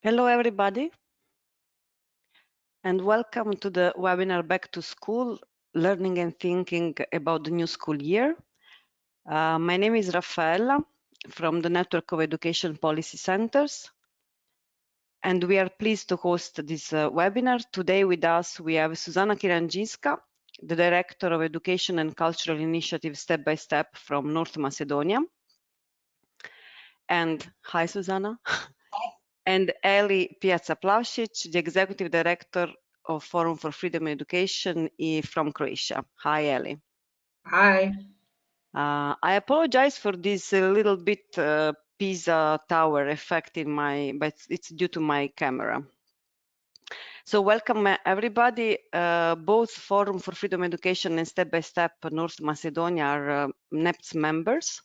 Hello, everybody, and welcome to the webinar Back to School, Learning and Thinking about the New School Year. My name is Raffaella from the Network of Education Policy Centers, and we are pleased to host this webinar. Today with us, we have Suzana Kirandziska, the Director of Education and Cultural Initiative Step by Step from North Macedonia. And hi, Suzana. And Pijaca Plavšić, the Executive Director of Forum for Freedom and Education from Croatia. Hi, Eli. Hi. I apologize for this little bit Pisa tower effect in but it's due to my camera. So welcome everybody. Both Forum for Freedom and Education and Step by Step North Macedonia are NEPS members.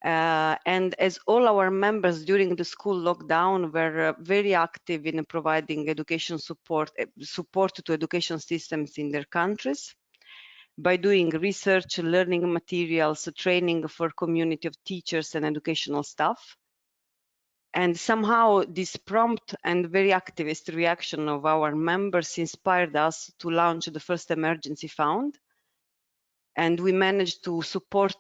And as all our members during the school lockdown were very active in providing education support to education systems in their countries by doing research, learning materials, training for community of teachers and educational staff. And somehow this prompt and very activist reaction of our members inspired us to launch the first emergency fund. And we managed to support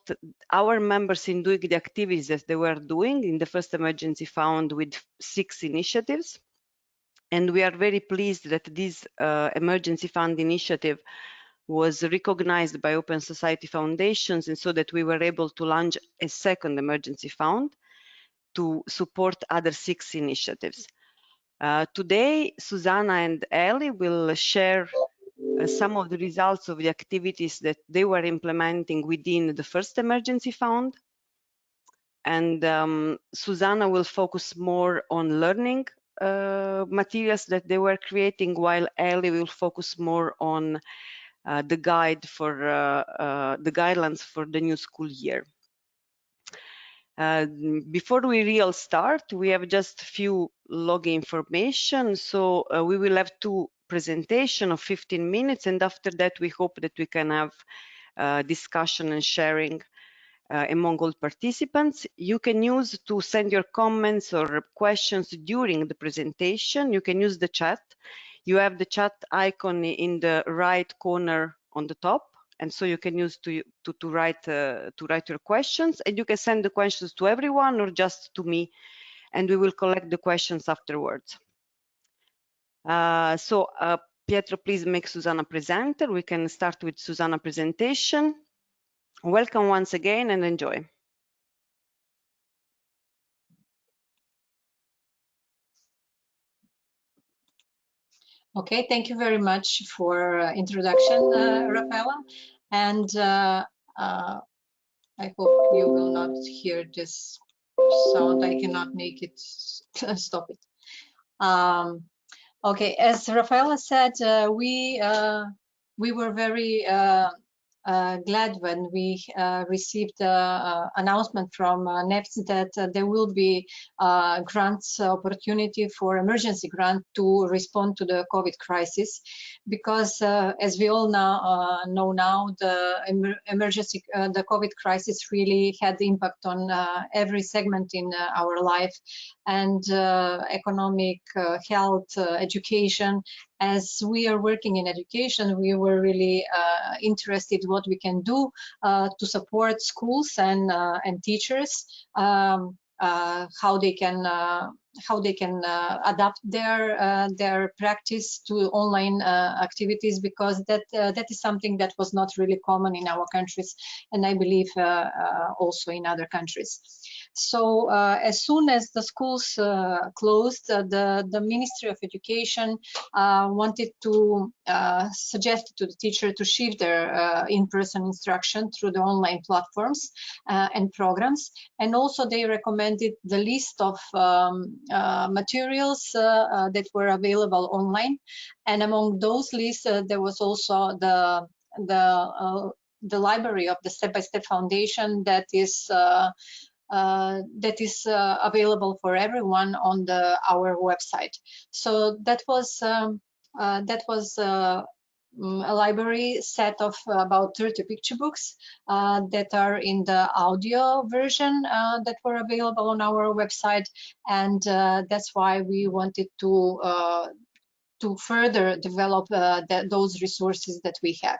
our members in doing the activities that they were doing in the first emergency fund with 6 initiatives. And we are very pleased that this emergency fund initiative was recognized by Open Society Foundations, and so that we were able to launch a second emergency fund to support other 6 initiatives. Today, Suzana and Eli will share some of the results of the activities that they were implementing within the first emergency fund. And Suzana will focus more on learning materials that they were creating, while Eli will focus more on the guide for the guidelines for the new school year. Before we real start, we have just a few login information. So we will have 2 presentation of 15 minutes, and after that we hope that we can have discussion and sharing among all participants. You can use to send your comments or questions during the presentation. You can use the chat. You have the chat icon in the right corner on the top, and so you can use to write your questions, and you can send the questions to everyone or just to me, and we will collect the questions afterwards. Pietro, please make Suzana presenter. We can start with Suzana presentation. Welcome once again and enjoy. Okay, thank you very much for introduction, Raffaella. And I hope you will not hear this sound. I cannot make it stop it. Okay, as Raffaella said, we were very glad when we received the announcement from NEPS that there will be grants opportunity for emergency grant to respond to the COVID crisis, because as we all know now, the the COVID crisis really had impact on every segment in our life, and economic, health, education. As we are working in education, we were really interested what we can do to support schools and teachers, how they can adapt their practice to online activities, because that is something that was not really common in our countries, and I believe also in other countries. So as soon as the schools closed, the Ministry of Education wanted to suggest to the teacher to shift their in-person instruction through the online platforms and programs, and also they recommended the list of materials that were available online, and among those lists there was also the library of the Step by Step Foundation that is available for everyone on our website. So that was a library set of about 30 picture books that are in the audio version that were available on our website, and that's why we wanted to further develop those resources that we have.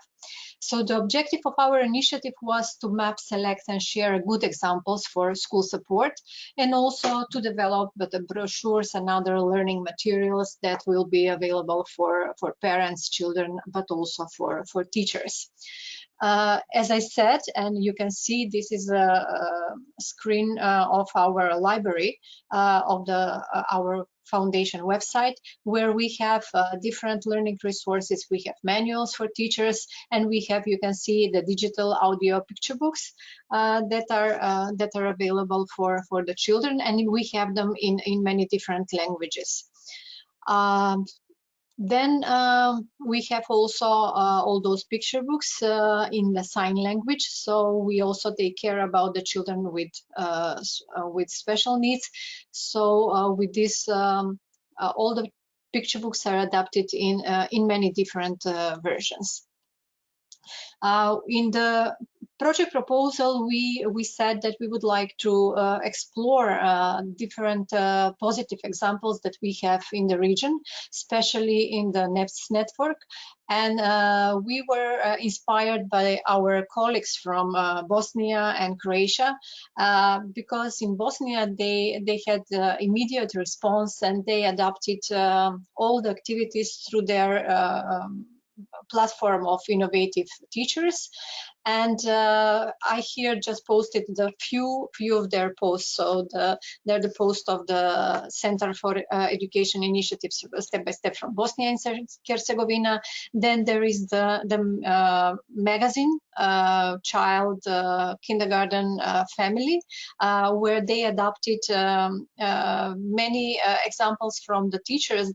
So the objective of our initiative was to map, select, and share good examples for school support, and also to develop the brochures and other learning materials that will be available for parents, children, but also for teachers. As I said, and you can see this is a screen of our library of our foundation website, where we have different learning resources. We have manuals for teachers, and we have, you can see, the digital audio picture books that are available for the children, and we have them in many different languages. Then we have also all those picture books in the sign language. So we also take care about the children with special needs. So with this, all the picture books are adapted in many different versions. In the project proposal, we said that we would like to explore different positive examples that we have in the region, especially in the NEFS network. And we were inspired by our colleagues from Bosnia and Croatia, because in Bosnia they had immediate response, and they adapted all the activities through their platform of innovative teachers. And I here just posted the few of their posts. So they're the post of the Center for Education Initiatives Step by Step from Bosnia and Herzegovina. Then there is the magazine Child Kindergarten Family, where they adopted many examples from the teachers,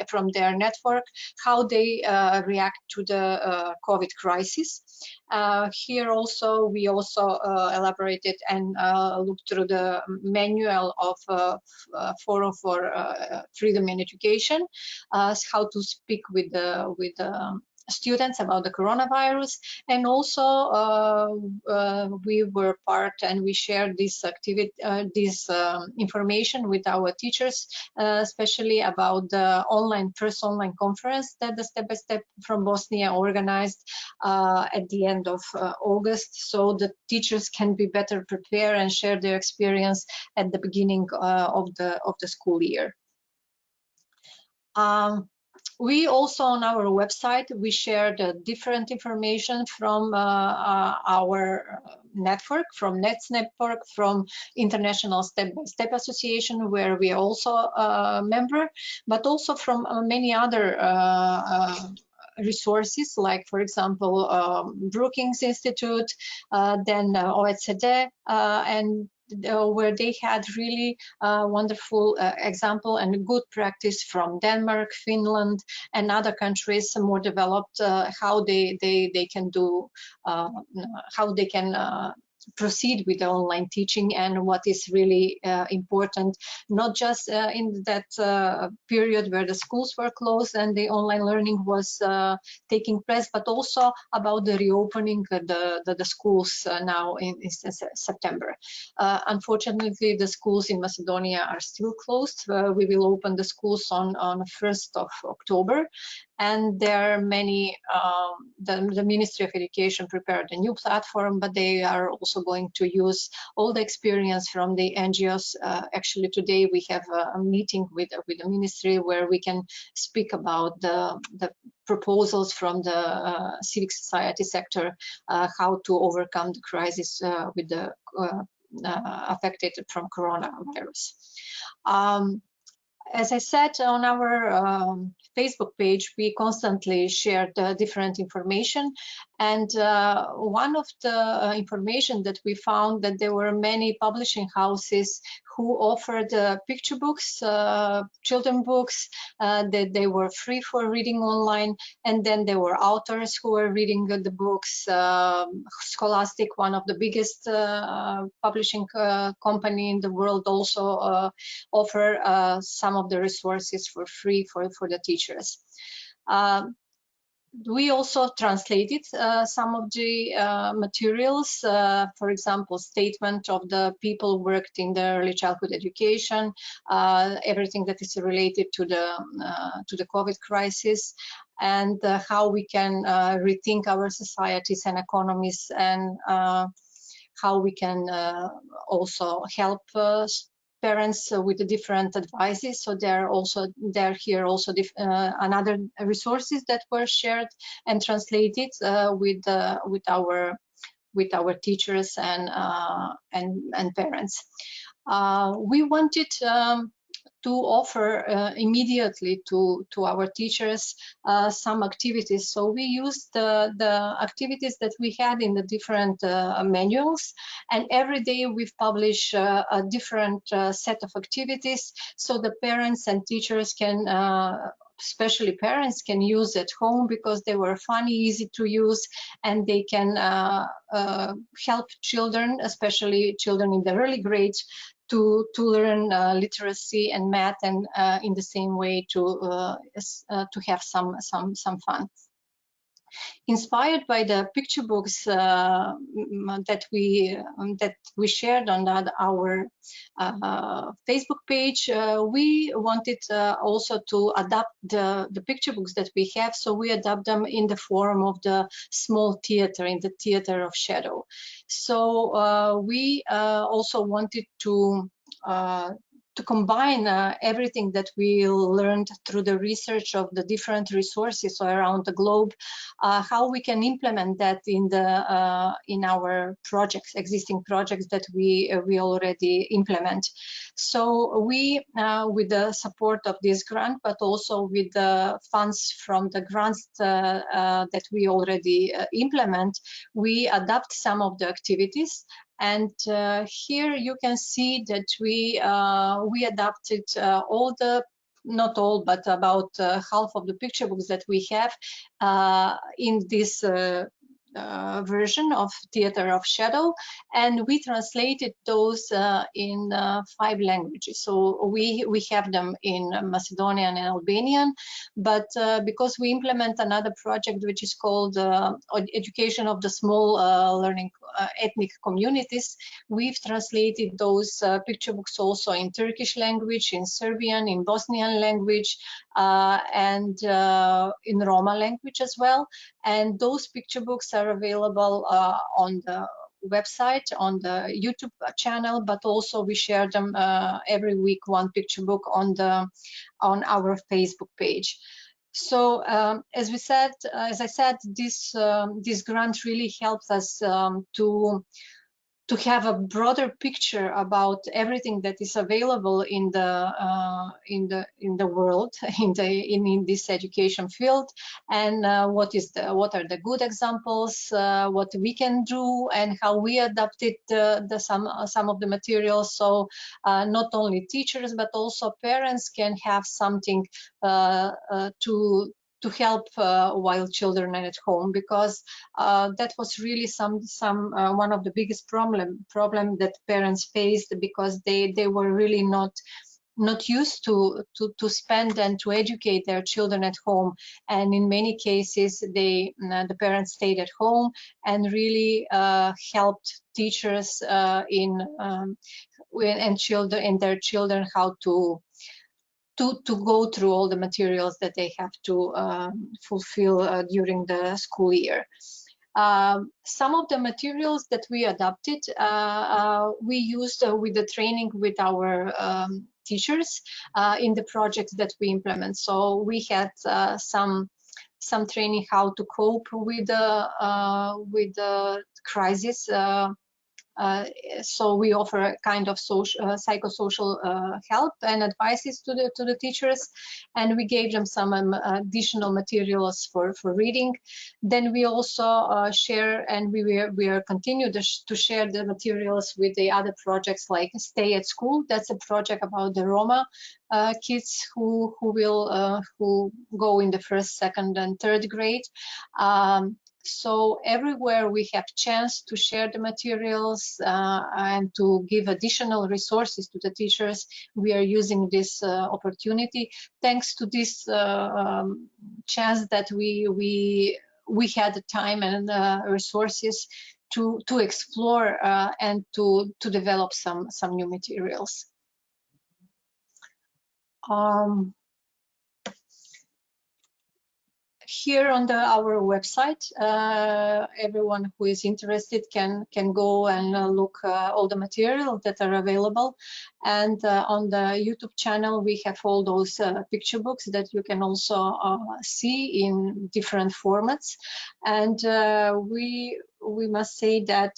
from their network, how they react to the COVID crisis. Here also, we also elaborated and looked through the manual of Forum for Freedom in Education, how to speak with the students about the coronavirus. And also we were part, and we shared this activity, this information with our teachers, especially about the first online conference that the Step by Step from Bosnia organized at the end of August, so the teachers can be better prepared and share their experience at the beginning of the school year. We also, on our website, we shared different information from our network, from NETS network, from International Step by Step Association, where we are also a member, but also from many other resources, like, for example, Brookings Institute, then OECD, and where they had really wonderful example and good practice from Denmark, Finland, and other countries more developed, how they can do, how they can proceed with the online teaching, and what is really important, not just in that period where the schools were closed and the online learning was taking place, but also about the reopening the schools now in September. Unfortunately, the schools in Macedonia are still closed. We will open the schools on 1st of October. And there are many, the Ministry of Education prepared a new platform, but they are also going to use all the experience from the NGOs. Actually, today we have a meeting with the ministry where we can speak about the proposals from the civic society sector, how to overcome the crisis with the affected from coronavirus. As I said, on our Facebook page, we constantly shared different information. And one of the information that we found, that there were many publishing houses who offered picture books, children books, that they were free for reading online. And then there were authors who were reading the books. Scholastic, one of the biggest publishing company in the world, also offer some of the resources for free for the teachers. we also translated some of the materials, for example, statement of the people who worked in the early childhood education, everything that is related to the COVID crisis, and how we can rethink our societies and economies, and how we can also help parents with the different advices. So there are here also another resources that were shared and translated with our teachers and parents. We wanted to offer immediately to our teachers some activities. So we used the activities that we had in the different manuals, and every day we've published a different set of activities, so the parents and teachers can especially parents can use at home, because they were funny, easy to use, and they can help children, especially children in the early grades, to learn literacy and math, and in the same way to have some fun. Inspired by the picture books that we shared on our Facebook page, we wanted also to adapt the picture books that we have, so we adapt them in the form of the small theater, in the theater of shadow. So we also wanted to combine everything that we learned through the research of the different resources around the globe, how we can implement that in our projects, existing projects that we already implement. So we, with the support of this grant, but also with the funds from the grants that we already implement, we adapt some of the activities. And here you can see that we adapted all the, not all, but about half of the picture books that we have in this version of Theater of Shadow, and we translated those in 5 languages. So we have them in Macedonian and Albanian, but because we implement another project which is called Education of the Small Learning Ethnic Communities, we've translated those picture books also in Turkish language, in Serbian, in Bosnian language, and in Roma language as well. And those picture books are available on the website, on the YouTube channel, but also we share them every week, one picture book on our Facebook page. So as I said, this grant really helps us to have a broader picture about everything that is available in the world, in this education field, and what are the good examples, what we can do, and how we adapted some of the materials. So not only teachers but also parents can have something to help while children are at home, because that was really one of the biggest problem that parents faced, because they were really not used to spend and to educate their children at home, and in many cases the parents stayed at home and really helped teachers and their children how to go through all the materials that they have to fulfill during the school year. Some of the materials that we adapted, we used with the training with our teachers in the projects that we implement. So we had some training how to cope with the crisis. So we offer a kind of psychosocial help and advices to the teachers, and we gave them some additional materials for reading. Then we also share, and we are continue to share the materials with the other projects, like Stay at School. That's a project about the Roma kids who go in the 1st, 2nd, and 3rd grade. So everywhere we have chance to share the materials and to give additional resources to the teachers, we are using this opportunity. Thanks to this chance that we had the time and resources to explore and to develop some new materials. Here on our website, everyone who is interested can go and look all the material that are available. And on the YouTube channel, we have all those picture books that you can also see in different formats. And we must say that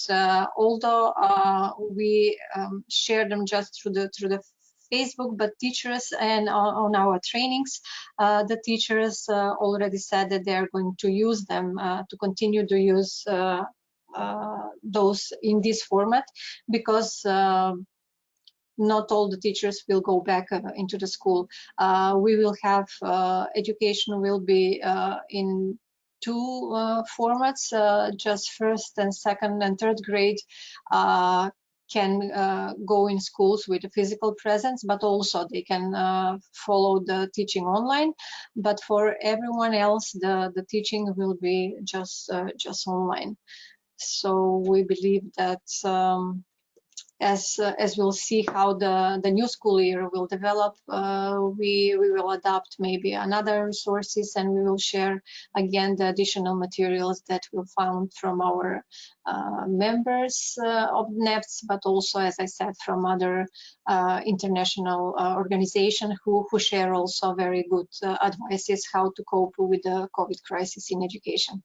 although we share them just through the Facebook, but teachers and on our trainings, the teachers already said that they are going to use them to continue to use those in this format, because not all the teachers will go back into the school. We will have education will be in two formats, just first and second and third grade can go in schools with a physical presence, but also they can follow the teaching online. But for everyone else, the teaching will be just online. So we believe that as we'll see how the new school year will develop, we will adopt maybe another resources, and we will share again the additional materials that we found from our members of NEPS, but also, as I said, from other international organizations who share also very good advices how to cope with the COVID crisis in education.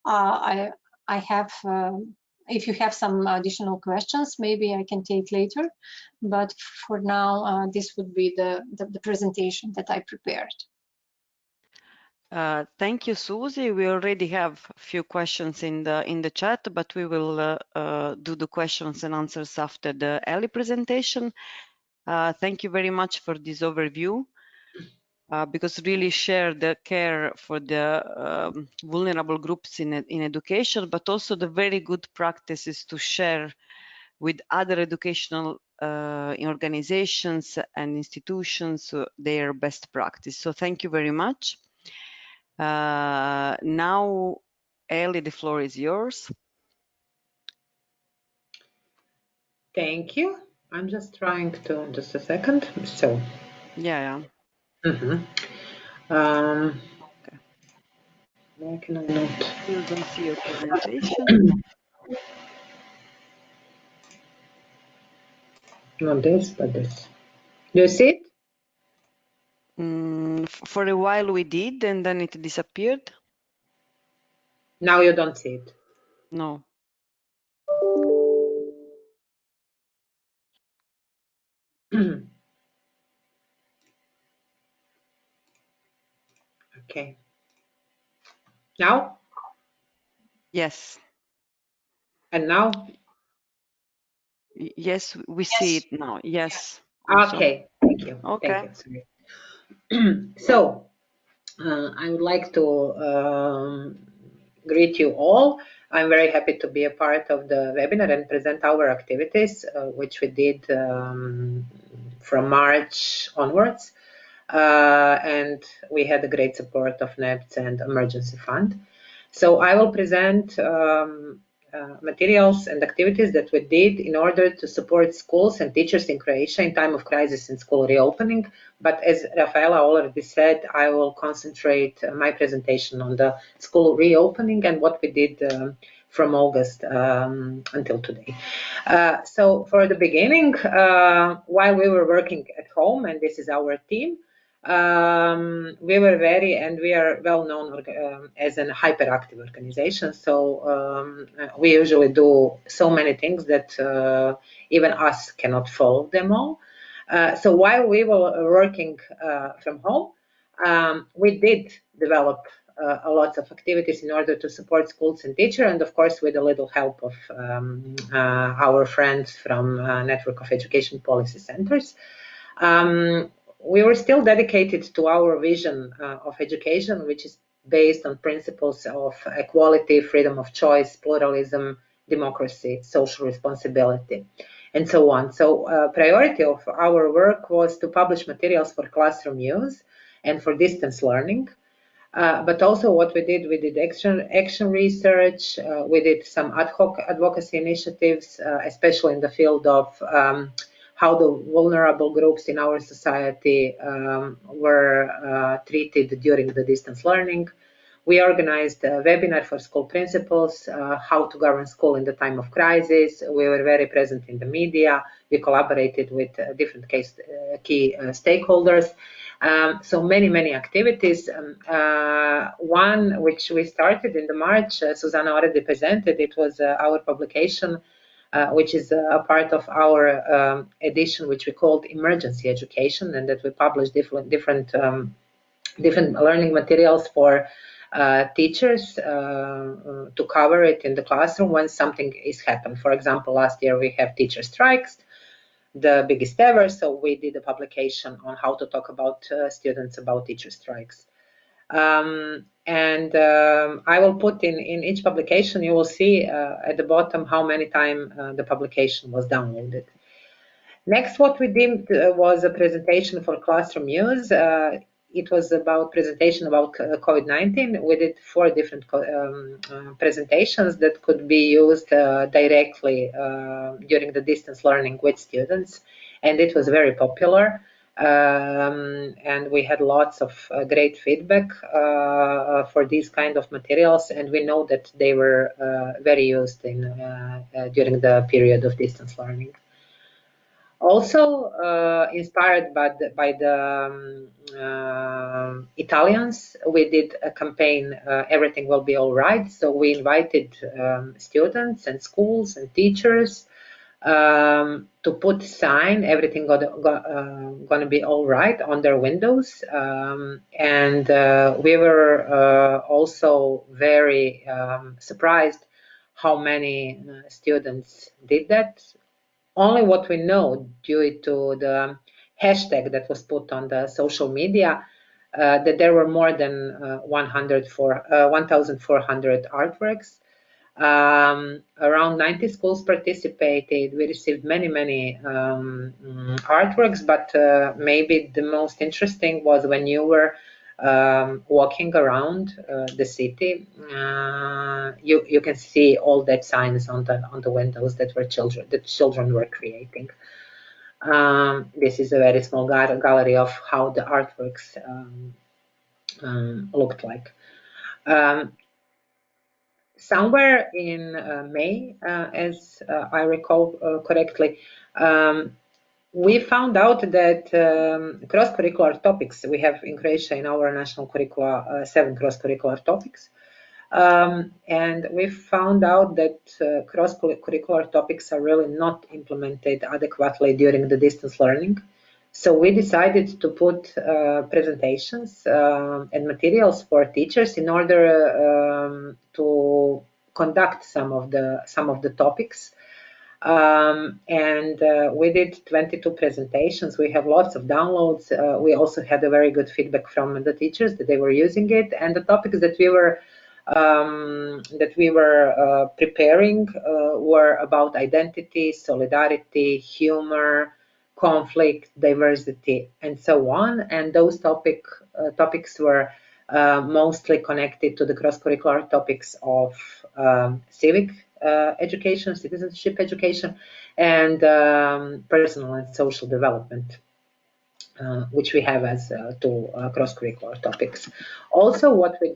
I have, if you have some additional questions, maybe I can take later, but for now, this would be the presentation that I prepared. Thank you, Susie. We already have a few questions in the chat, but we will do the questions and answers after the early presentation. Thank you very much for this overview. Because really share the care for the vulnerable groups in education, but also the very good practices to share with other educational organizations and institutions their best practice. So thank you very much. Now, Ellie, the floor is yours. Thank you. I'm just trying to, just a second. So. Yeah. Mm-hmm. Okay. Why can I not? Still don't see your presentation. Not this, but this. Do you see it? For a while we did, and then it disappeared. Now you don't see it. No. Okay. Now? Yes. And now? Yes, we see it now. Yes. Okay. Thank you. Okay. Thank you. Sorry. So, I would like to greet you all. I'm very happy to be a part of the webinar and present our activities, which we did from March onwards. And we had a great support of NEPS and Emergency Fund. So I will present materials and activities that we did in order to support schools and teachers in Croatia in time of crisis and school reopening. But as Rafaela already said, I will concentrate my presentation on the school reopening and what we did from August until today. So for the beginning, while we were working at home, and this is our team, we were we are well known as a hyperactive organization. So we usually do so many things that even us cannot follow them all. So while we were working from home, we did develop a lot of activities in order to support schools and teachers, and of course with a little help of our friends from Network of Education Policy Centers. We were still dedicated to our vision of education, which is based on principles of equality, freedom of choice, pluralism, democracy, social responsibility, and so on. So priority of our work was to publish materials for classroom use and for distance learning. But also what we did action research, we did some ad hoc advocacy initiatives, especially in the field of how the vulnerable groups in our society were treated during the distance learning. We organized a webinar for school principals, how to govern school in the time of crisis. We were very present in the media. We collaborated with different key stakeholders. So many activities. One which we started in the March, Suzana already presented, it was our publication, which is a part of our edition, which we called Emergency Education, and that we published different learning materials for teachers to cover it in the classroom when something is happened. For example, last year we have teacher strikes, the biggest ever, so we did a publication on how to talk about students about teacher strikes. I will put in each publication, you will see at the bottom how many times the publication was downloaded. Next, what we did was a presentation for classroom use. It was about presentation about COVID-19. We did 4 different presentations that could be used directly during the distance learning with students, and it was very popular. And we had lots of great feedback for these kind of materials, and we know that they were very used during the period of distance learning. Also inspired by the Italians, we did a campaign, Everything Will Be All Right. So we invited students and schools and teachers to put sign, everything gonna be all right on their windows. And we were also very surprised how many students did that. Only what we know due to the hashtag that was put on the social media, that there were more than 1,400 artworks. Around 90 schools participated. We received many artworks, but maybe the most interesting was when you were walking around the city, you can see all that signs on the windows that children were creating. This is a very small gallery of how the artworks looked like. Somewhere in May, as I recall correctly, we found out that cross-curricular topics, we have in Croatia in our national curricula 7 cross-curricular topics, and we found out that cross-curricular topics are really not implemented adequately during the distance learning. So we decided to put presentations and materials for teachers in order to conduct some of the topics. We did 22 presentations. We have lots of downloads. We also had a very good feedback from the teachers that they were using it, and the topics that we were preparing were about identity, solidarity, humor, conflict, diversity, and so on. And those topics were mostly connected to the cross-curricular topics of civic education, citizenship education, and personal and social development, which we have as 2 cross-curricular topics. Also, what we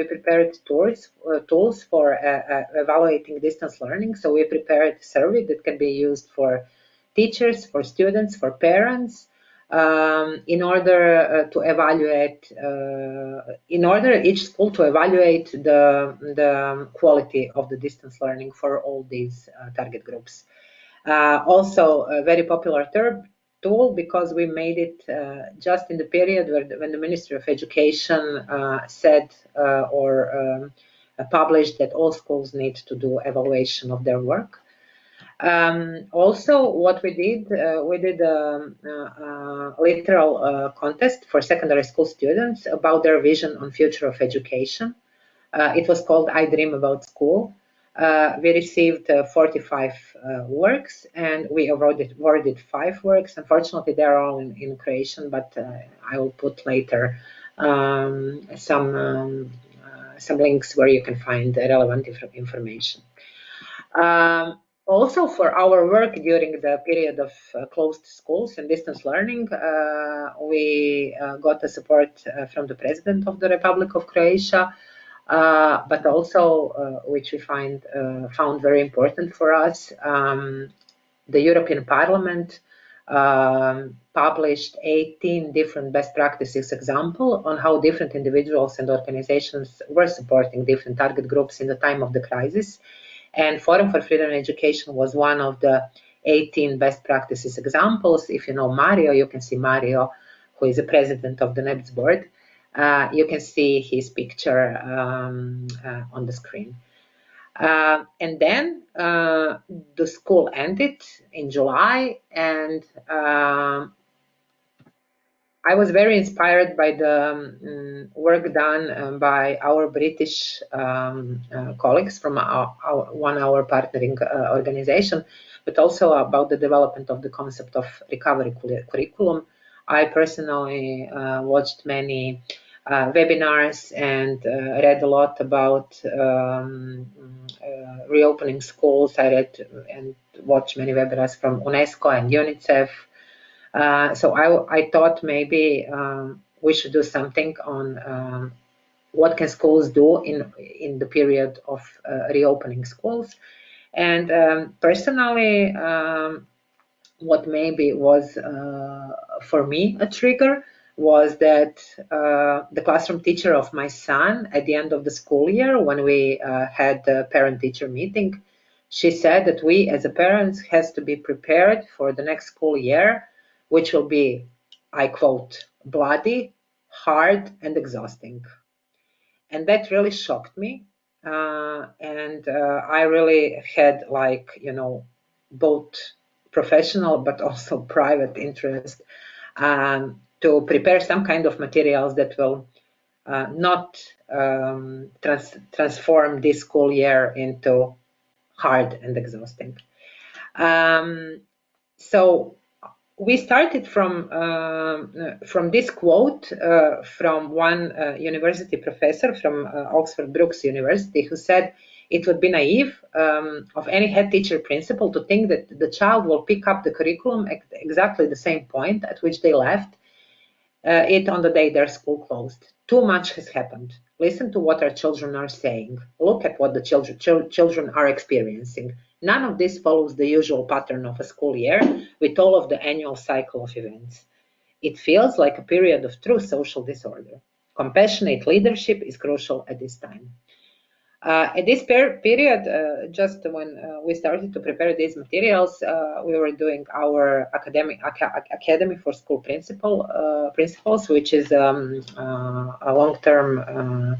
prepared tools for evaluating distance learning. So we prepared a survey that can be used for teachers, for students, for parents, in order to evaluate, each school to evaluate the quality of the distance learning for all these target groups. Also a very popular tool, because we made it just in the period when the Ministry of Education said or published that all schools need to do evaluation of their work. Also, what we did a literal contest for secondary school students about their vision on future of education. It was called I Dream About School. We received 45 works, and we awarded 5 works. Unfortunately, they're all in Croatian, but I will put later some links where you can find relevant information. Also, for our work during the period of closed schools and distance learning, we got the support from the President of the Republic of Croatia, but also, which we found very important for us, the European Parliament published 18 different best practices example on how different individuals and organizations were supporting different target groups in the time of the crisis. And Forum for Freedom and Education was one of the 18 best practices examples. If you know Mario, you can see Mario, who is the president of the NEPS board. You can see his picture on the screen. And then the school ended in July, and I was very inspired by the work done by our British colleagues from our partnering organization, but also about the development of the concept of recovery curriculum. I personally watched many webinars and read a lot about reopening schools. I read and watched many webinars from UNESCO and UNICEF. So I thought maybe we should do something on what can schools do in the period of reopening schools. And personally, what maybe was for me a trigger was that the classroom teacher of my son at the end of the school year, when we had the parent-teacher meeting, she said that we as a parents has to be prepared for the next school year, which will be, I quote, bloody, hard, and exhausting. And that really shocked me. And I really had, like, you know, both professional but also private interest to prepare some kind of materials that will not transform this school year into hard and exhausting. So we started from this quote from one university professor from Oxford Brookes University, who said it would be naive of any head teacher principal to think that the child will pick up the curriculum at exactly the same point at which they left it on the day their school closed. Too much has happened. Listen to what our children are saying. Look at what the children are experiencing. None of this follows the usual pattern of a school year with all of the annual cycle of events. It feels like a period of true social disorder. Compassionate leadership is crucial at this time. At this period, just when we started to prepare these materials, we were doing our Academy for School Principals, which is a long-term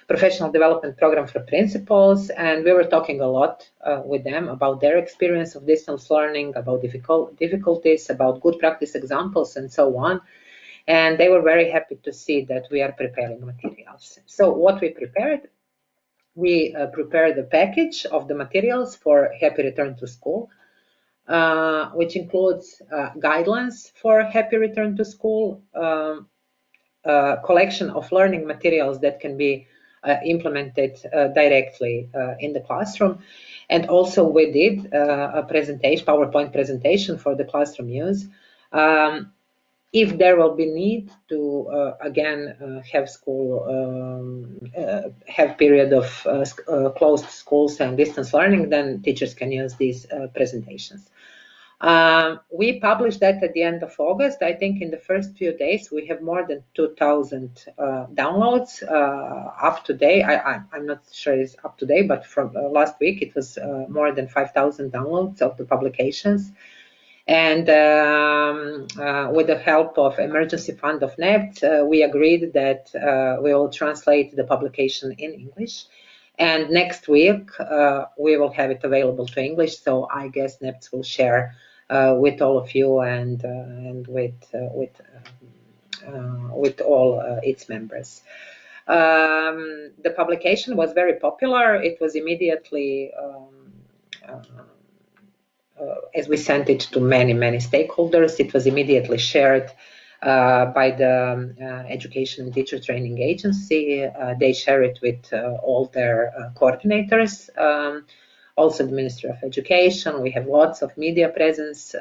professional development program for principals, and we were talking a lot with them about their experience of distance learning, about difficulties, about good practice examples, and so on. And they were very happy to see that we are preparing materials. So what we prepared, we prepared the package of the materials for Happy Return to School, which includes guidelines for Happy Return to School, collection of learning materials that can be implemented directly in the classroom. And also we did a presentation, PowerPoint presentation for the classroom use. If there will be need to again have school have period of closed schools and distance learning, then teachers can use these presentations. We published that at the end of August. I think in the first few days we have more than 2,000 downloads up to date. I'm not sure it's up to date, but from last week it was more than 5,000 downloads of the publications. And with the help of Emergency Fund of NEPT, we agreed that we will translate the publication in English. And next week, we will have it available to English. So I guess NEPS will share with all of you and with all its members. The publication was very popular. It was immediately, as we sent it to many stakeholders, it was immediately shared by the Education and Teacher Training Agency. They share it with all their coordinators. Also the Ministry of Education. We have lots of media presence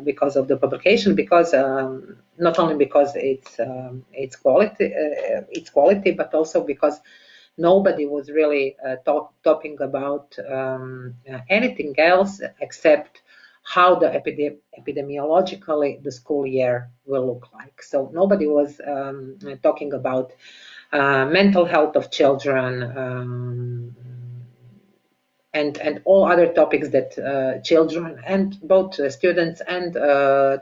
because of the publication, because not only because it's quality, but also because nobody was really talking about anything else except how the epidemiologically the school year will look like. So nobody was talking about mental health of children, and all other topics that children and both students and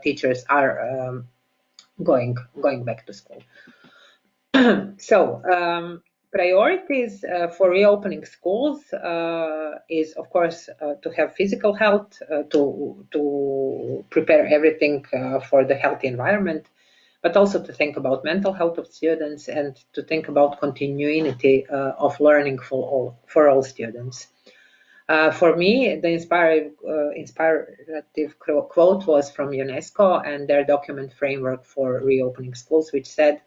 teachers are going back to school. So priorities for reopening schools is, of course, to have physical health, to prepare everything for the healthy environment, but also to think about mental health of students and to think about continuity of learning for all students. For me, the inspirative quote was from UNESCO and their document framework for reopening schools, which said,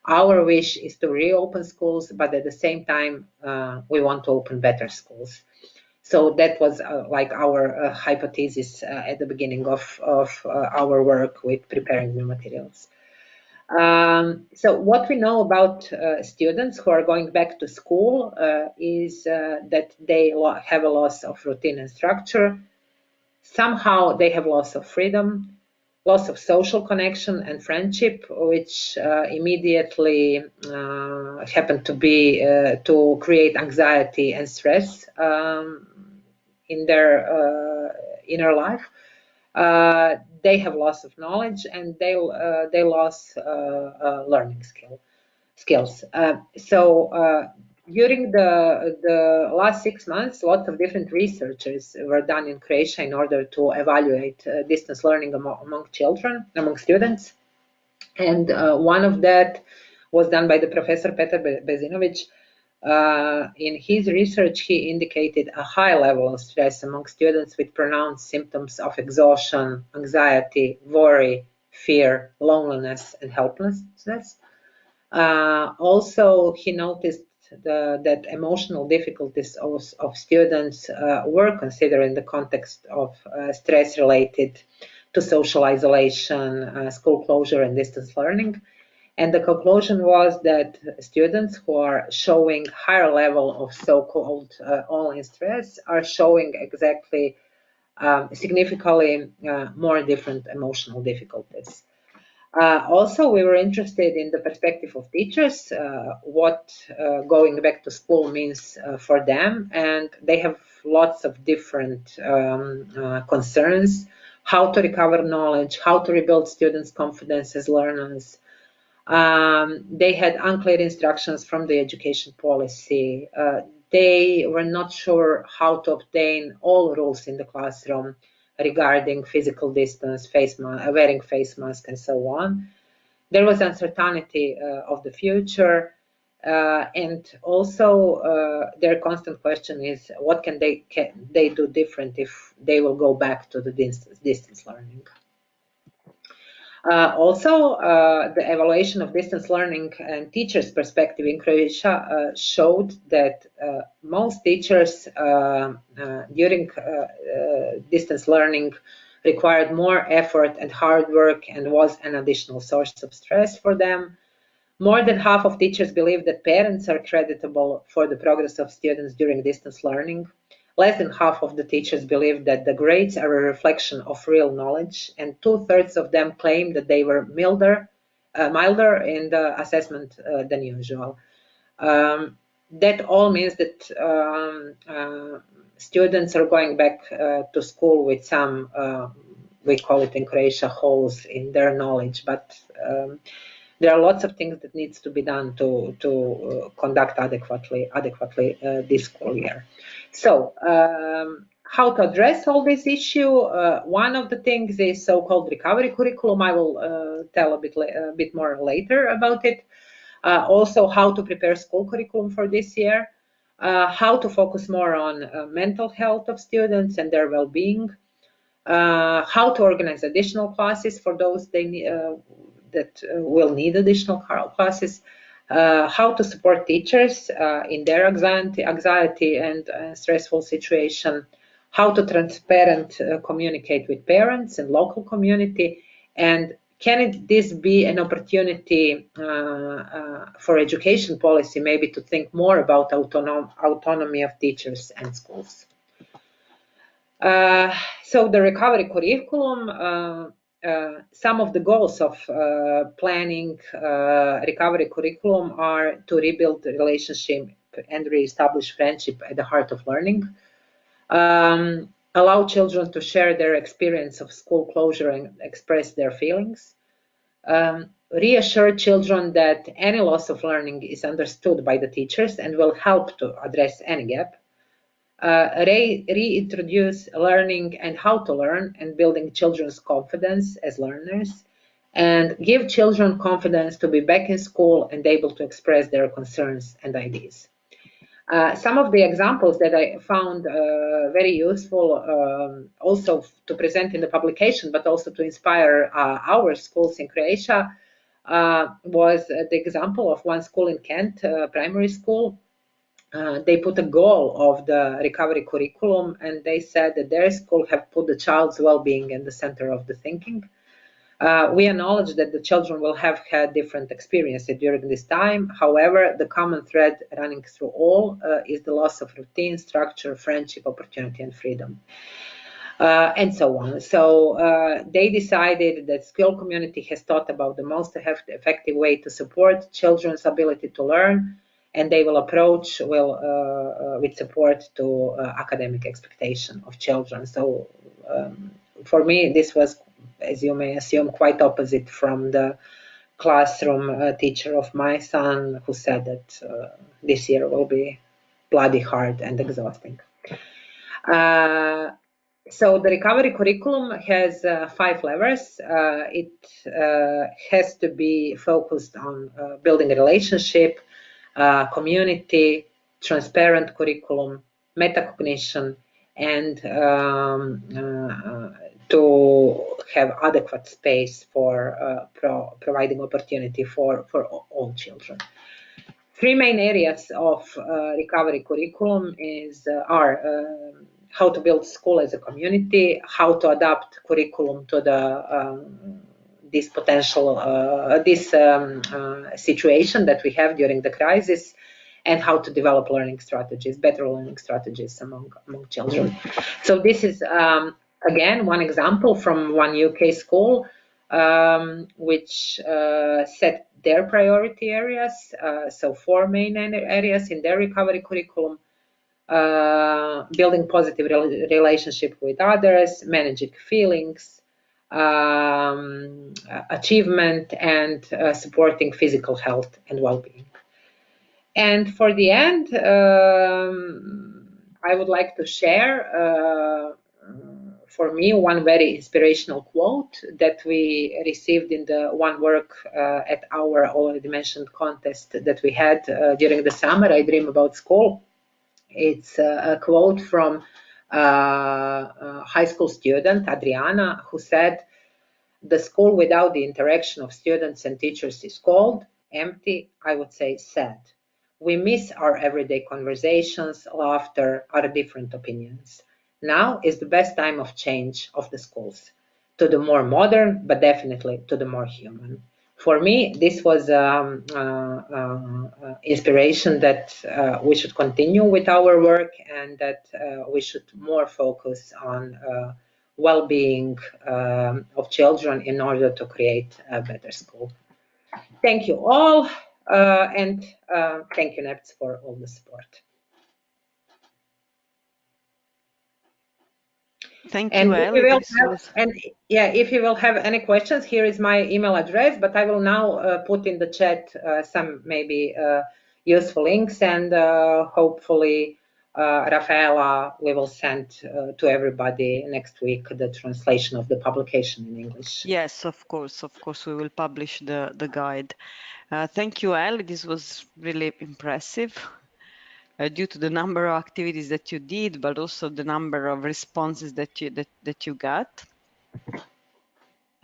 "Our wish is to reopen schools, but at the same time, we want to open better schools." So that was like our hypothesis at the beginning of our work with preparing new materials. So what we know about students who are going back to school is that they have a loss of routine and structure. Somehow they have loss of freedom, loss of social connection and friendship, which immediately happen to be to create anxiety and stress in their inner life. They have loss of knowledge and they lost learning skills. So during the last 6 months, lots of different researches were done in Croatia in order to evaluate distance learning among students. And one of that was done by the Professor Petar Bezinovic. In his research, he indicated a high level of stress among students with pronounced symptoms of exhaustion, anxiety, worry, fear, loneliness, and helplessness. Also, he noticed that emotional difficulties of students were considered in the context of stress related to social isolation, school closure, and distance learning. And the conclusion was that students who are showing higher level of so-called online stress are showing exactly significantly more different emotional difficulties. Also, we were interested in the perspective of teachers, what going back to school means for them, and they have lots of different concerns: how to recover knowledge, how to rebuild students' confidence as learners. They had unclear instructions from the education policy. They were not sure how to obtain all rules in the classroom regarding physical distance, wearing face mask, and so on. There was uncertainty of the future, and also their constant question is, what can they do different if they will go back to the distance learning? Also, the evaluation of distance learning and teachers' perspective in Croatia showed that most teachers during distance learning required more effort and hard work and was an additional source of stress for them. More than half of teachers believe that parents are creditable for the progress of students during distance learning. Less than half of the teachers believe that the grades are a reflection of real knowledge, and 2/3 of them claim that they were milder in the assessment than usual. That all means that students are going back to school with some, we call it in Croatia, holes in their knowledge, but there are lots of things that needs to be done to conduct adequately this school year. So how to address all this issue? One of the things is so-called recovery curriculum. I will tell a bit more later about it. Also, how to prepare school curriculum for this year. How to focus more on mental health of students and their well-being. How to organize additional classes for those that will need additional classes. How to support teachers in their anxiety and stressful situation. How to transparent communicate with parents and local community, and can this be an opportunity for education policy, maybe to think more about autonomy of teachers and schools. So the recovery curriculum, some of the goals of planning recovery curriculum are to rebuild the relationship and reestablish friendship at the heart of learning. Allow children to share their experience of school closure and express their feelings. Reassure children that any loss of learning is understood by the teachers and will help to address any gap. Reintroduce learning and how to learn and building children's confidence as learners, and give children confidence to be back in school and able to express their concerns and ideas. Some of the examples that I found very useful also to present in the publication, but also to inspire our schools in Croatia, was the example of one school in Kent, primary school. They put a goal of the recovery curriculum, and they said that their school have put the child's well-being in the center of the thinking. We acknowledge that the children will have had different experiences during this time. However, the common thread running through all is the loss of routine, structure, friendship, opportunity, and freedom. And so on. So they decided that school community has thought about the most effective way to support children's ability to learn, and they will approach with support to academic expectation of children. So for me, this was, as you may assume, quite opposite from the classroom teacher of my son, who said that this year will be bloody hard and exhausting. So the recovery curriculum has 5 levers. It has to be focused on building a relationship, community, transparent curriculum, metacognition, and to have adequate space for providing opportunity for all children. 3 main areas of recovery curriculum are how to build school as a community, how to adapt curriculum to this potential situation that we have during the crisis, and how to develop learning strategies, better learning strategies among children. So this is again one example from one UK school which set their priority areas. So 4 main areas in their recovery curriculum: building positive relationship with others, managing feelings, achievement, and supporting physical health and well-being. And for the end, I would like to share for me one very inspirational quote that we received in the one work at our already mentioned contest that we had during the summer, I Dream About School. It's a quote from a high school student, Adriana, who said, "The school without the interaction of students and teachers is cold, empty, I would say sad. We miss our everyday conversations, laughter, our different opinions. Now is the best time of change of the schools, to the more modern, but definitely to the more human." For me, this was inspiration that we should continue with our work, and that we should more focus on well-being of children in order to create a better school. Thank you all, and thank you, NEPS, for all the support. Thank And you, if you Ellie. will This have, was and yeah, if you will have any questions, here is my email address, but I will now put in the chat some maybe useful links, and hopefully Rafaela, we will send to everybody next week the translation of the publication in English. yes, of course, we will publish the guide. Thank you, Ellie. This was really impressive. Due to the number of activities that you did, but also the number of responses that you got.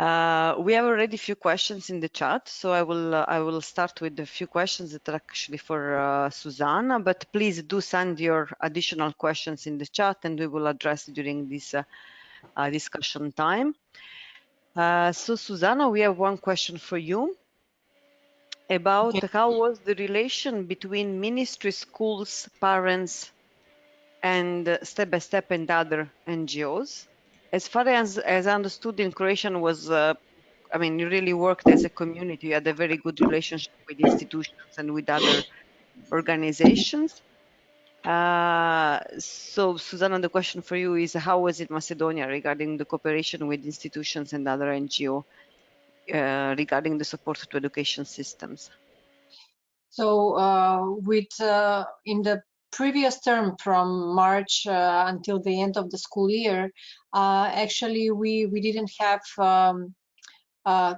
We have already a few questions in the chat, so I will start with a few questions that are actually for Suzana, but please do send your additional questions in the chat and we will address during this discussion time. So Suzana, we have one question for you about how was the relation between ministry, schools, parents, and Step by Step and other NGOs. As far as I understood in Croatian was, I mean, you really worked as a community. You had a very good relationship with institutions and with other organizations. So Suzana, the question for you is, how was it Macedonia regarding the cooperation with institutions and other NGO regarding the support to education systems? So in the previous term from March until the end of the school year, actually we didn't have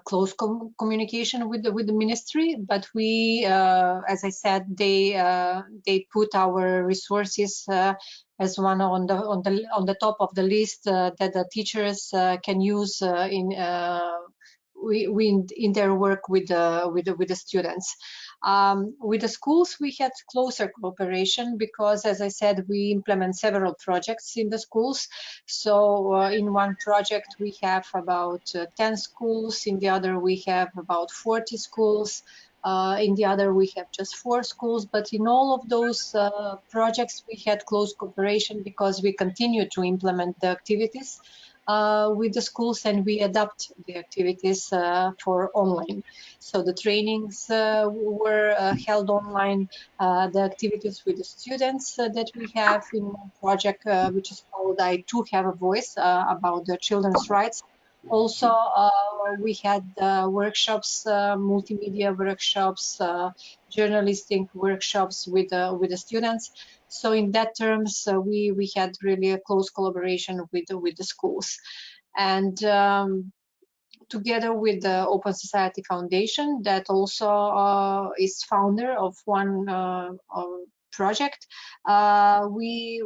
close communication with the ministry, but we, as I said, they put our resources as one on the top of the list that the teachers can use in their work with the students. With the schools, we had closer cooperation because, as I said, we implement several projects in the schools. So in one project, we have about 10 schools. In the other, we have about 40 schools. In the other, we have just 4 schools. But in all of those projects, we had close cooperation because we continue to implement the activities with the schools, and we adapt the activities for online. So the trainings were held online. The activities with the students that we have in one project, which is called I Too Have a Voice, about the children's rights. Also, we had workshops, multimedia workshops, journalistic workshops with the students. So in that terms, we had really a close collaboration with the schools, and together with the Open Society Foundation, that also is founder of one project. We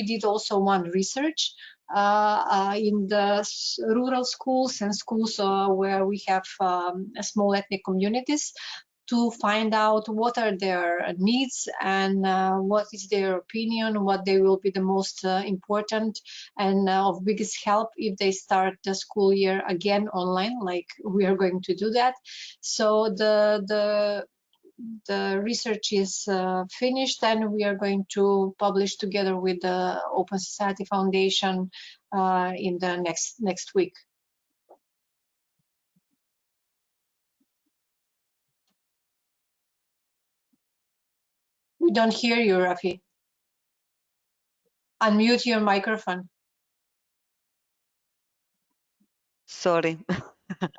did also one research in the rural schools and schools where we have small ethnic communities, to find out what are their needs and what is their opinion, what they will be the most important and of biggest help if they start the school year again online, like we are going to do that. So the research is finished, and we are going to publish together with the Open Society Foundation in the next week. We don't hear you, Rafi. Unmute your microphone. Sorry.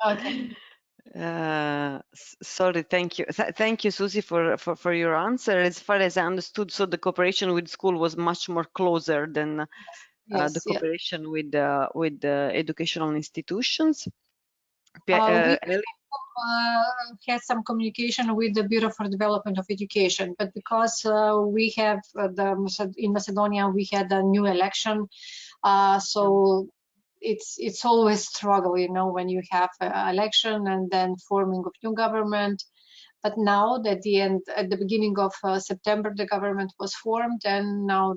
Okay. Sorry, thank you. Thank you, Susie, for your answer. As far as I understood, so the cooperation with school was much more closer than Yes, the cooperation with the educational institutions. we Ellie? had some communication with the Bureau for Development of Education, but because we have in Macedonia we had a new election, so it's always struggle, you know, when you have an election and then forming of new government. But now at the beginning of September, the government was formed, and now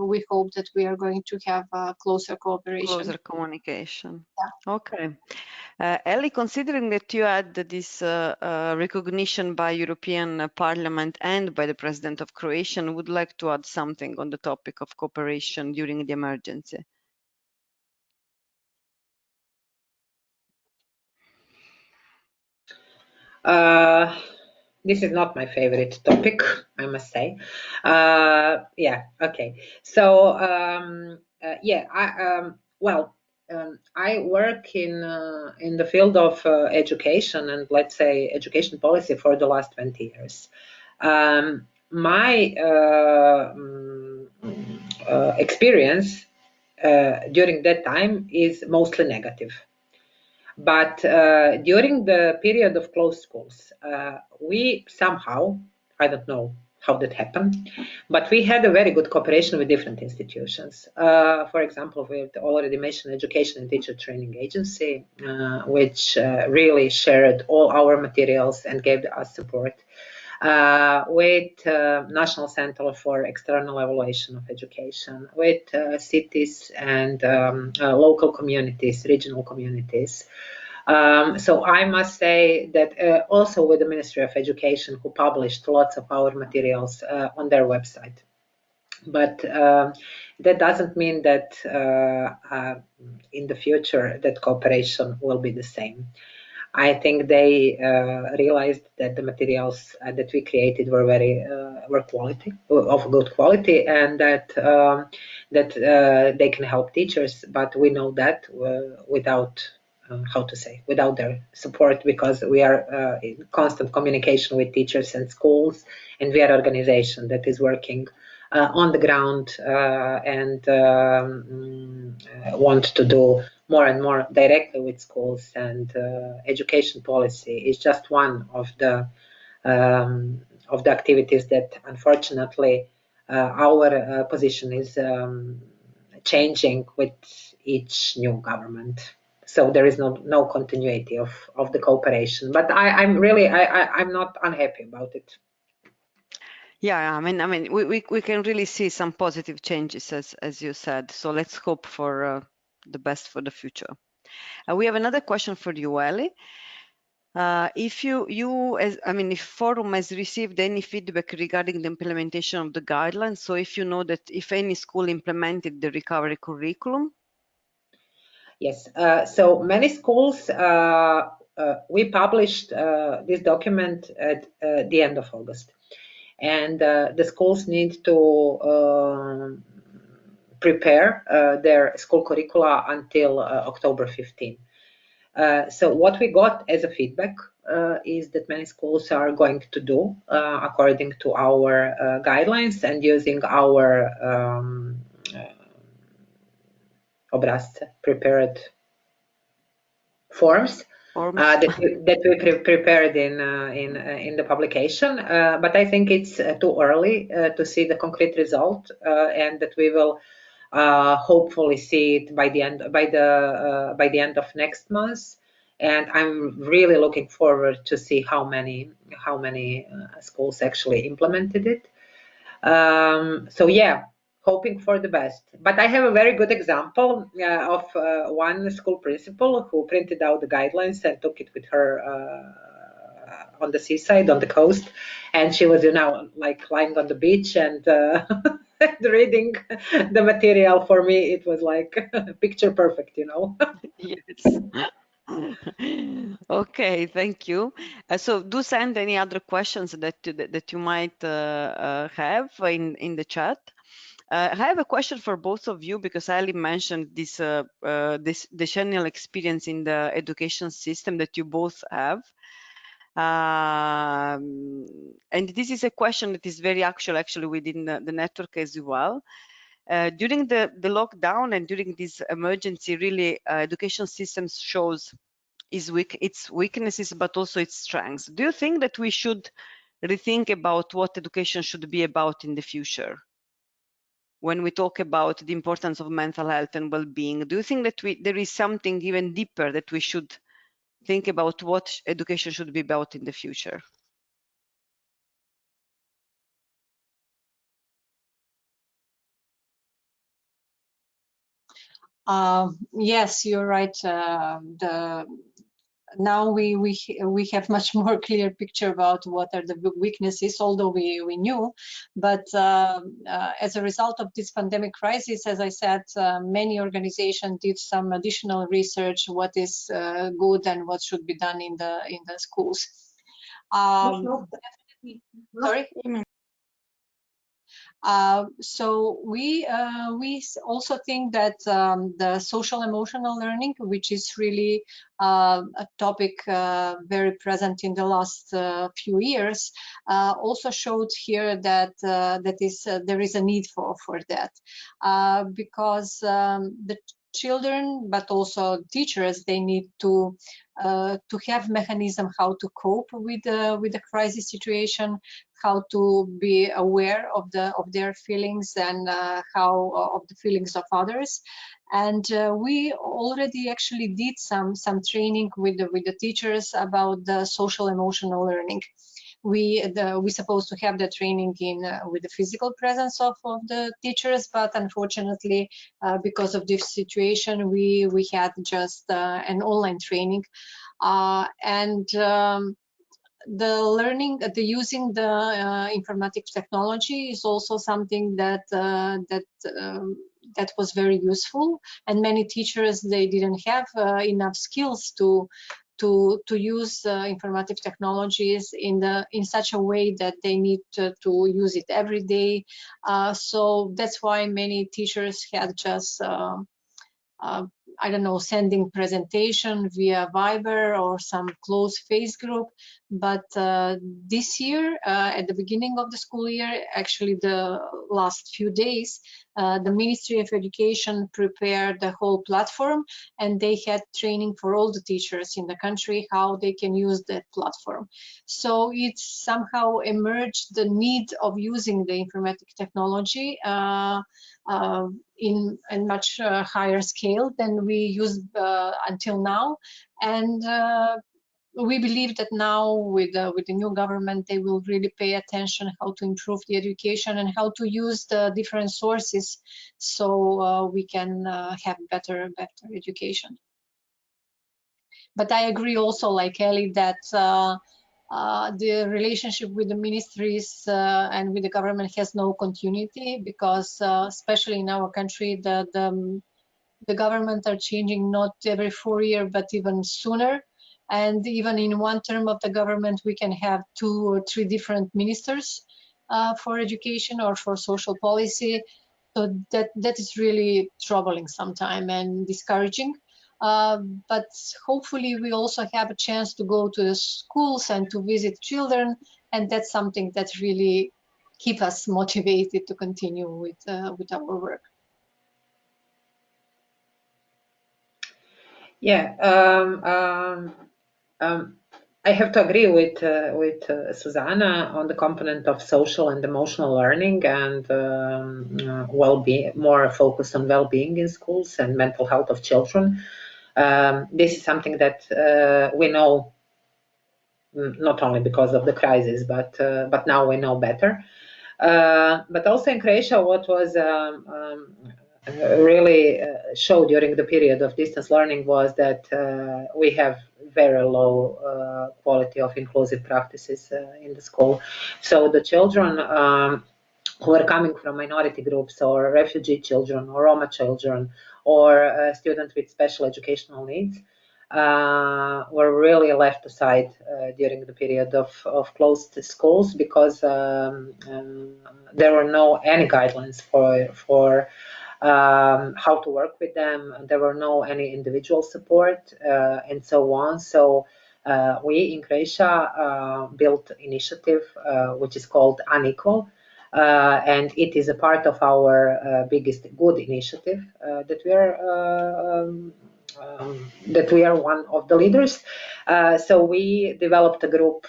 we hope that we are going to have closer cooperation. Closer communication. Yeah. Okay. Ellie, considering that you had this recognition by European Parliament and by the President of Croatia, would like to add something on the topic of cooperation during the emergency? This is not my favorite topic, I must say. Yeah, okay. So I work in the field of education and, let's say, education policy for the last 20 years. My experience during that time is mostly negative. But during the period of closed schools, we somehow, I don't know how that happened, but we had a very good cooperation with different institutions. For example, with the already mentioned Education and Teacher Training Agency, which really shared all our materials and gave us support. With National Center for External Evaluation of Education, with cities and local communities, regional communities. So I must say that also with the Ministry of Education, who published lots of our materials on their website. But that doesn't mean that in the future that cooperation will be the same. I think they realized that the materials that we created were of good quality, and that they can help teachers. But we know that without without their support, because we are in constant communication with teachers and schools, and we are an organization that is working on the ground and want to do more and more directly with schools, and education policy is just one of the activities that, unfortunately, our position is changing with each new government. So there is no continuity of the cooperation. But I'm not unhappy about it. Yeah, I mean, we can really see some positive changes, as you said. So let's hope for the best for the future. We have another question for you, Ellie. If if Forum has received any feedback regarding the implementation of the guidelines, so if you know that if any school implemented the recovery curriculum. Yes, so many schools, we published this document at the end of August. And the schools need to prepare their school curricula until October 15. So what we got as a feedback is that many schools are going to do according to our guidelines and using our prepared forms. That we prepared in the publication, but I think it's too early to see the concrete result, and that we will hopefully see it by the end of next month. And I'm really looking forward to see how many schools actually implemented it. So yeah, hoping for the best. But I have a very good example of one school principal who printed out the guidelines and took it with her on the seaside, on the coast. And she was, like lying on the beach and reading the material. For me, it was like picture perfect, Yes. Okay, thank you. So do send any other questions that you might have in the chat. I have a question for both of you, because Ali mentioned this decennial experience in the education system that you both have. And this is a question that is very actually within the network as well. During the lockdown and during this emergency, really, education systems shows its weaknesses, but also its strengths. Do you think that we should rethink about what education should be about in the future? When we talk about the importance of mental health and well-being, do you think that there is something even deeper that we should think about what education should be about in the future? Yes, you're right. Now we have much more clear picture about what are the weaknesses, although we knew. But as a result of this pandemic crisis, as I said, many organizations did some additional research, what is good and what should be done in the schools. Sorry. So we also think that the social emotional learning, which is really a topic very present in the last few years, also showed here that there is a need for that, because the children, but also teachers, they need to have mechanism how to cope with the crisis situation, how to be aware of their feelings and how of the feelings of others. And we already actually did some training with the teachers about the social emotional learning. We supposed to have the training in with the physical presence of the teachers, but unfortunately, because of this situation, we had just an online training, and the learning, the using the informatics technology is also something that that was very useful, and many teachers, they didn't have enough skills to use informative technologies in such a way that they need to use it every day. So that's why many teachers had just I don't know, sending presentation via Viber or some close face group. But this year, at the beginning of the school year, actually the last few days, the Ministry of Education prepared the whole platform, and they had training for all the teachers in the country how they can use that platform. So it somehow emerged the need of using the informatic technology in a much higher scale than we used until now. And we believe that now with the new government, they will really pay attention how to improve the education and how to use the different sources, so we can have better education. But I agree also, like Ellie, that the relationship with the ministries and with the government has no continuity, because especially in our country, the government are changing not every 4 years, but even sooner. And even in one term of the government, we can have 2 or 3 different ministers for education or for social policy. So that is really troubling sometimes and discouraging. But hopefully we also have a chance to go to the schools and to visit children, and that's something that really keep us motivated to continue with our work. Yeah, I have to agree with Suzana on the component of social and emotional learning and well-being, more focused on well-being in schools and mental health of children. This is something that we know, not only because of the crisis, but now we know better. But also in Croatia, what was really showed during the period of distance learning was that we have very low quality of inclusive practices in the school. So the children who are coming from minority groups or refugee children or Roma children or students with special educational needs were really left aside during the period of closed schools, because there were no any guidelines for how to work with them. There were no any individual support and so on. So we in Croatia built initiative which is called Unequal. And it is a part of our biggest good initiative that we are one of the leaders. So we developed a group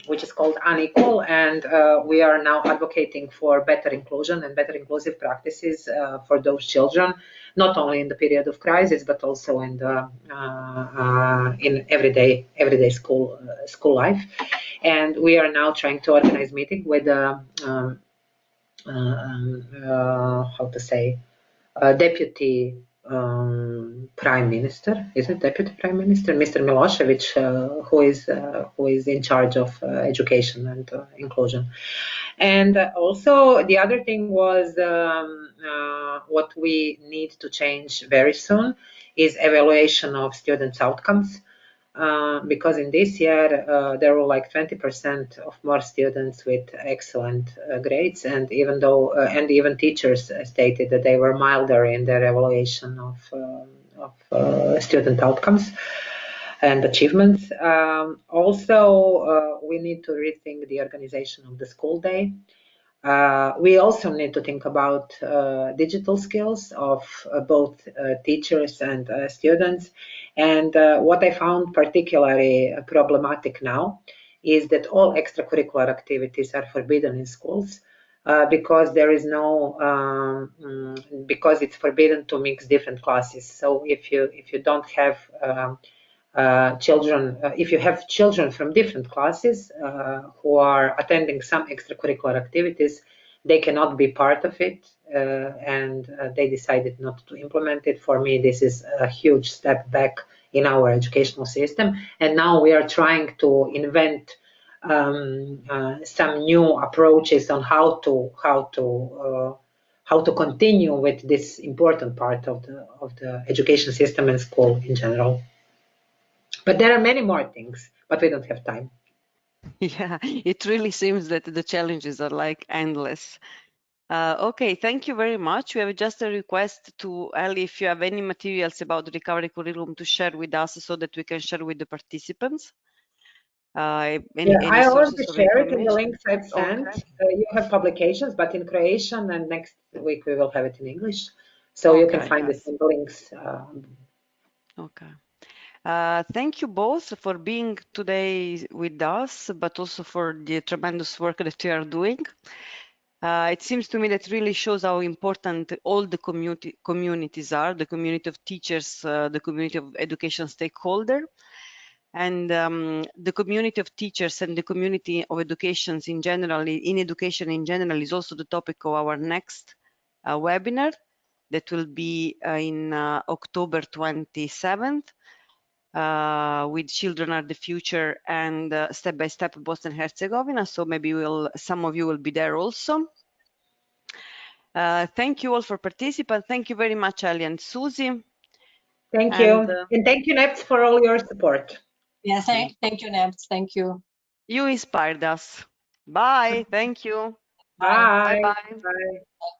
which is called Unequal, and we are now advocating for better inclusion and better inclusive practices for those children, not only in the period of crisis, but also in the in everyday school life. And we are now trying to organize meeting with how to say, deputy prime minister, is it deputy prime minister, Mr. Milosevic, who is in charge of education and inclusion. And also the other thing was what we need to change very soon is evaluation of students' outcomes. because in this year there were like 20% of more students with excellent grades, and even though and even teachers stated that they were milder in their evaluation of student outcomes and achievements. Also, we need to rethink the organization of the school day. We also need to think about digital skills of both teachers and students. And what I found particularly problematic now is that all extracurricular activities are forbidden in schools because there is no because it's forbidden to mix different classes. So if you don't have children, if you have children from different classes who are attending some extracurricular activities, they cannot be part of it, and they decided not to implement it. For me, this is a huge step back in our educational system, and now we are trying to invent some new approaches on how to continue with this important part of the education system and school in general. But there are many more things, but we don't have time. Yeah, it really seems that the challenges are like endless. Okay, thank you very much. We have just a request to Ali, if you have any materials about the recovery curriculum to share with us so that we can share with the participants. Any I already sources of shared it in the information? links I've sent. Okay. You have publications, but in Croatian, and next week we will have it in English. So you can find it in the links. Okay. Thank you both for being today with us, but also for the tremendous work that you are doing. It seems to me that really shows how important all the communities are, the community of teachers, the community of education stakeholder, and the community of teachers and the community of educations in general, in education in general, is also the topic of our next webinar that will be in October 27th. With Children Are the Future and Step by Step Bosnia and Herzegovina. So maybe some of you will be there also. Thank you all for participating. Thank you very much, Ali and Susie. Thank you. And thank you, Neps, for all your support. Yes, thank you, Neps. Thank you. You inspired us. Bye. Thank you. Bye. Bye-bye. Bye.